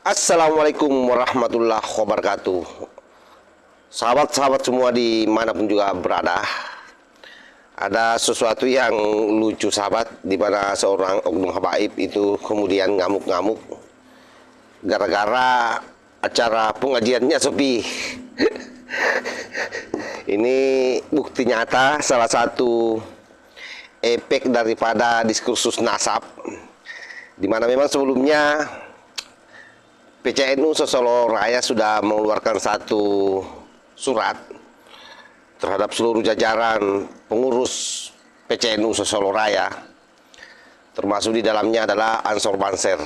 Assalamualaikum warahmatullahi wabarakatuh. Sahabat-sahabat semua dimanapun juga berada, ada sesuatu yang lucu sahabat, di mana seorang oknum habaib itu kemudian ngamuk-ngamuk gara-gara acara pengajiannya sepi. Ini bukti nyata salah satu efek daripada diskursus nasab, di mana memang sebelumnya PCNU Solo Raya sudah mengeluarkan satu surat terhadap seluruh jajaran pengurus PCNU Solo Raya, termasuk di dalamnya adalah Ansor Banser,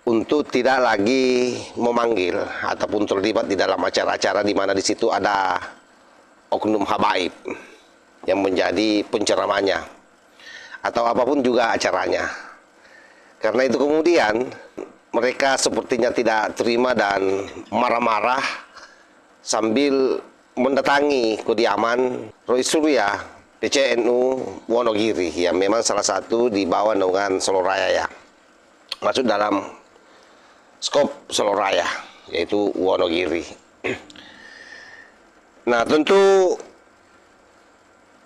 untuk tidak lagi memanggil ataupun terlibat di dalam acara-acara di mana di situ ada oknum habaib yang menjadi penceramahnya atau apapun juga acaranya. Karena itu kemudian mereka sepertinya tidak terima dan marah-marah sambil mendatangi kediaman Roy Surya PCNU Wonogiri, yang memang salah satu di bawah naungan Solo Raya, ya, masuk dalam skop Solo Raya, yaitu Wonogiri. Nah, tentu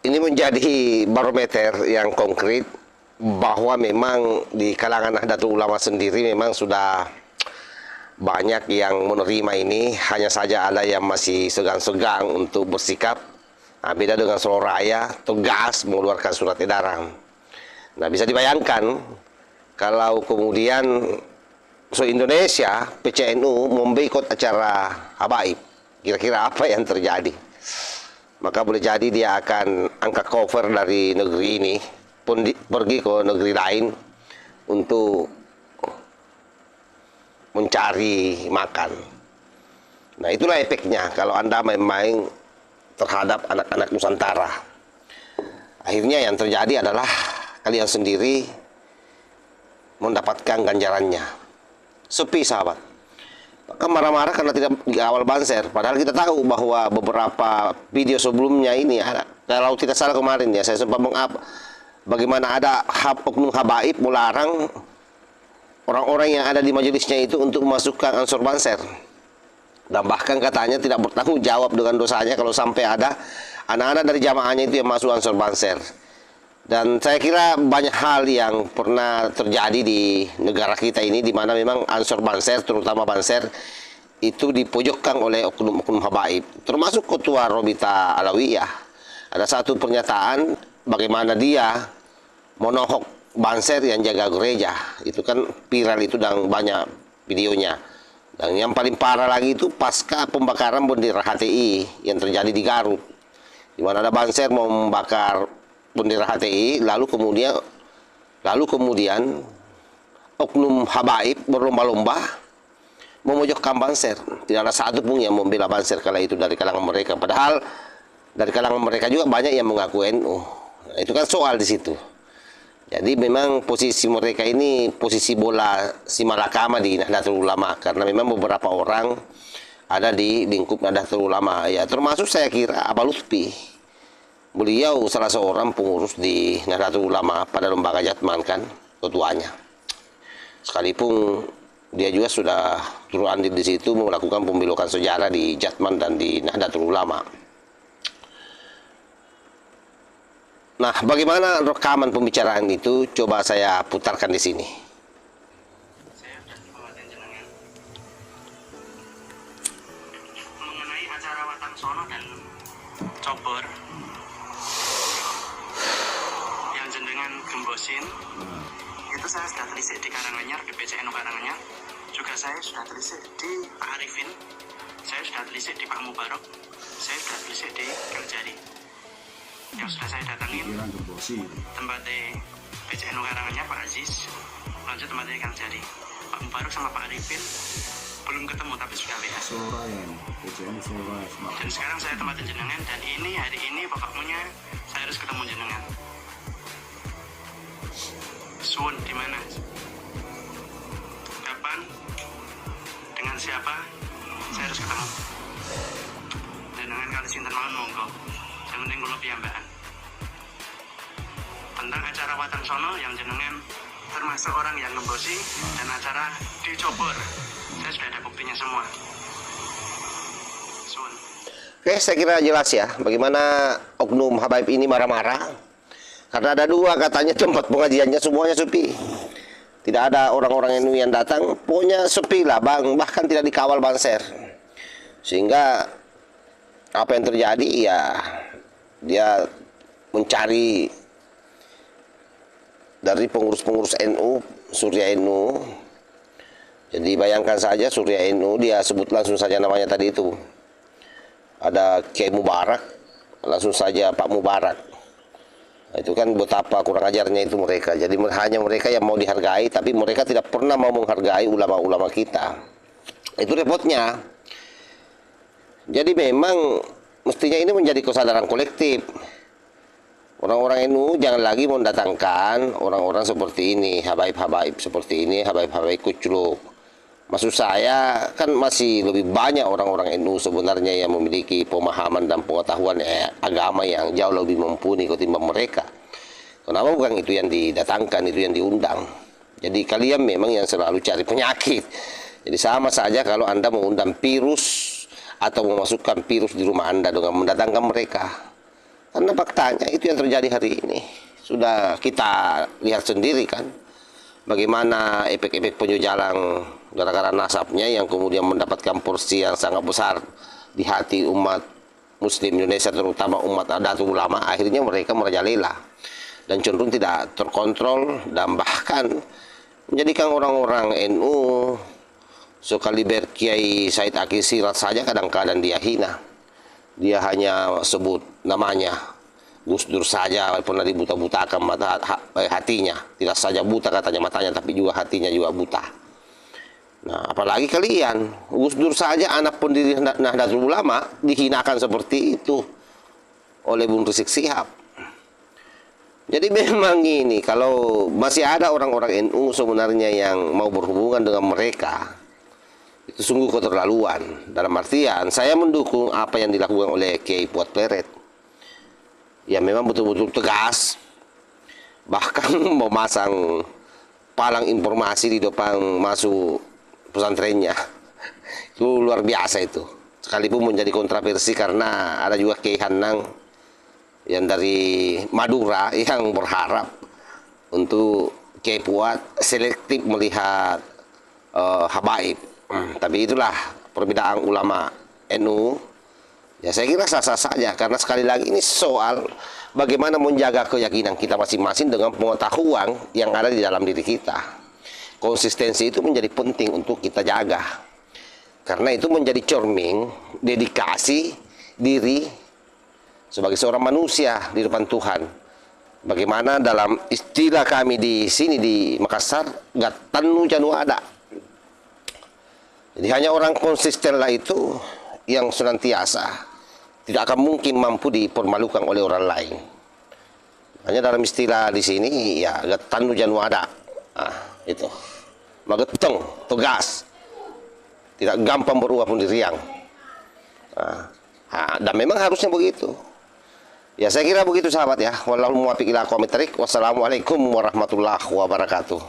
ini menjadi barometer yang konkret bahwa memang di kalangan Nahdlatul Ulama sendiri memang sudah banyak yang menerima ini, hanya saja ada yang masih segan-segan untuk bersikap. Nah, beda dengan Solo Raya, tegas mengeluarkan surat edaran. Nah, bisa dibayangkan kalau kemudian se-Indonesia PCNU memboikot acara habaib, kira-kira apa yang terjadi? Maka boleh jadi dia akan angkat cover dari negeri ini, pergi ke negeri lain untuk mencari makan. Nah, itulah efeknya kalau Anda main-main terhadap anak-anak Nusantara. Akhirnya yang terjadi adalah kalian sendiri mendapatkan ganjarannya. Sepi sahabat. Maka marah-marah karena tidak dikawal Banser. Padahal kita tahu bahwa beberapa video sebelumnya ini, kalau tidak salah kemarin ya, saya sempat meng-up bagaimana ada oknum habaib melarang orang-orang yang ada di majelisnya itu untuk memasukkan Ansor Banser, dan bahkan katanya tidak bertanggung jawab dengan dosanya kalau sampai ada anak-anak dari jamaahnya itu yang masuk Ansor Banser. Dan saya kira banyak hal yang pernah terjadi di negara kita ini, di mana memang Ansor Banser, terutama Banser, itu dipojokkan oleh oknum-oknum habaib, termasuk Ketua Robita Alawiyah. Ada satu pernyataan bagaimana dia menohok Banser yang jaga gereja, itu kan viral itu dan banyak videonya. Dan yang paling parah lagi itu pasca pembakaran bendera HTI yang terjadi di Garut, di mana ada Banser mau membakar bendera HTI, lalu kemudian oknum habaib berlomba-lomba memojokkan Banser. Tidak ada satu pun yang membela Banser kala itu dari kalangan mereka, padahal dari kalangan mereka juga banyak yang mengaku NU. Nah, itu kan soal di situ. Jadi memang posisi mereka ini posisi bola si malakama di Nahdlatul Ulama, karena memang beberapa orang ada di lingkup Nahdlatul Ulama, ya, termasuk saya kira Abah Lutfi. Beliau salah seorang pengurus di Nahdlatul Ulama pada lembaga Jatman, kan, ketuanya. Sekalipun dia juga sudah turun andil di situ melakukan pembelokan sejarah di Jatman dan di Nahdlatul Ulama. Nah, bagaimana rekaman pembicaraan itu? Coba saya putarkan di sini. Saya sudah mengawatin jenengan mengenai acara Watang Sono dan Cobor yang jenengan gembosin. Itu saya sudah telisik di Karanganyar, di PCNU Karanganyar. Juga saya sudah telisik di Pak Arifin, saya sudah telisik di Pak Mubarok, saya sudah telisik di Kang Jari. Yang sudah saya datangin tempatnya PCNU Karanganyar Pak Aziz, lanjut tempatnya Kang Jari. Pak Mubarok sama Pak Arifin belum ketemu tapi sudah WA. Dan sekarang saya tempatin jenengan, dan ini hari ini pokoknya saya harus ketemu jenengan. Suun di mana? Kapan? Dengan siapa? Saya harus ketemu. Jenengan kali sinten mawon monggo. Yang penting kula piyambakan. Tentang acara Watang Sono yang jenengan termasuk orang yang ngembosi dan acara dicobor. Saya sudah ada buktinya semua. Sun. Oke, saya kira jelas ya bagaimana oknum habaib ini marah-marah karena ada dua katanya tempat pengajiannya semuanya sepi. Tidak ada orang-orang NU yang datang, pokoknya sepi lah bang, bahkan tidak dikawal banser. Sehingga apa yang terjadi ya dia mencari dari pengurus-pengurus NU, Surya NU. Jadi bayangkan saja Surya NU, dia sebut langsung saja namanya tadi itu. Ada Kiai Mubarak, langsung saja Pak Mubarak. Nah, itu kan betapa kurang ajarnya itu mereka. Jadi hanya mereka yang mau dihargai, tapi mereka tidak pernah mau menghargai ulama-ulama kita. Itu repotnya. Jadi memang mestinya ini menjadi kesadaran kolektif. Orang-orang NU jangan lagi mendatangkan orang-orang seperti ini, habaib-habaib seperti ini, habaib-habaib kucluk. Maksud saya kan masih lebih banyak orang-orang NU sebenarnya yang memiliki pemahaman dan pengetahuan agama yang jauh lebih mumpuni ketimbang mereka. Kenapa bukan itu yang didatangkan, itu yang diundang? Jadi kalian memang yang selalu cari penyakit. Jadi sama saja kalau Anda mengundang virus atau memasukkan virus di rumah Anda dengan mendatangkan mereka. Karena faktanya itu yang terjadi hari ini. Sudah kita lihat sendiri kan, bagaimana efek-efek penjualan gara-gara nasabnya yang kemudian mendapatkan porsi yang sangat besar di hati umat Muslim Indonesia, terutama umat Nahdlatul Ulama. Akhirnya mereka merajalela dan cenderung tidak terkontrol dan bahkan menjadikan orang-orang NU sekaliber Kiai Said Akil Siraj saja kadang-kadang dia hina. Dia hanya sebut namanya Gus Dur saja pernah dibuta-butakan hatinya. Tidak saja buta katanya matanya, tapi juga hatinya juga buta. Nah, apalagi kalian, Gus Dur saja anak pendiri Nahdlatul Ulama dihinakan seperti itu oleh Bung Rizik Sihab. Jadi memang ini, kalau masih ada orang-orang NU sebenarnya yang mau berhubungan dengan mereka, itu sungguh keterlaluan. Dalam artian, saya mendukung apa yang dilakukan oleh Kiai Fuad Pleret. Ya memang betul-betul tegas, bahkan memasang palang informasi di depan masuk pesantrennya. Itu luar biasa itu. Sekalipun menjadi kontroversi karena ada juga Kiai Hanang yang dari Madura yang berharap untuk Kiai Fuad selektif melihat habaib. Tapi itulah perbedaan ulama NU. Ya saya kira sah-sah saja, karena sekali lagi ini soal bagaimana menjaga keyakinan kita masing-masing dengan pengetahuan yang ada di dalam diri kita. Konsistensi itu menjadi penting untuk kita jaga, karena itu menjadi cermin dedikasi diri sebagai seorang manusia di depan Tuhan. Bagaimana dalam istilah kami di sini di Makassar, gatanu janu ada. Jadi hanya orang konsistenlah itu yang senantiasa tidak akan mungkin mampu dipermalukan oleh orang lain. Hanya dalam istilah di sini ya gatanu janu ada. Nah, itu. Mageteng, tegas. Tidak gampang berubah pendirian. Dan memang harusnya begitu. Ya saya kira begitu sahabat ya. Wallahul muwaffiq ila aqwamit thoriq. Wassalamualaikum warahmatullahi wabarakatuh.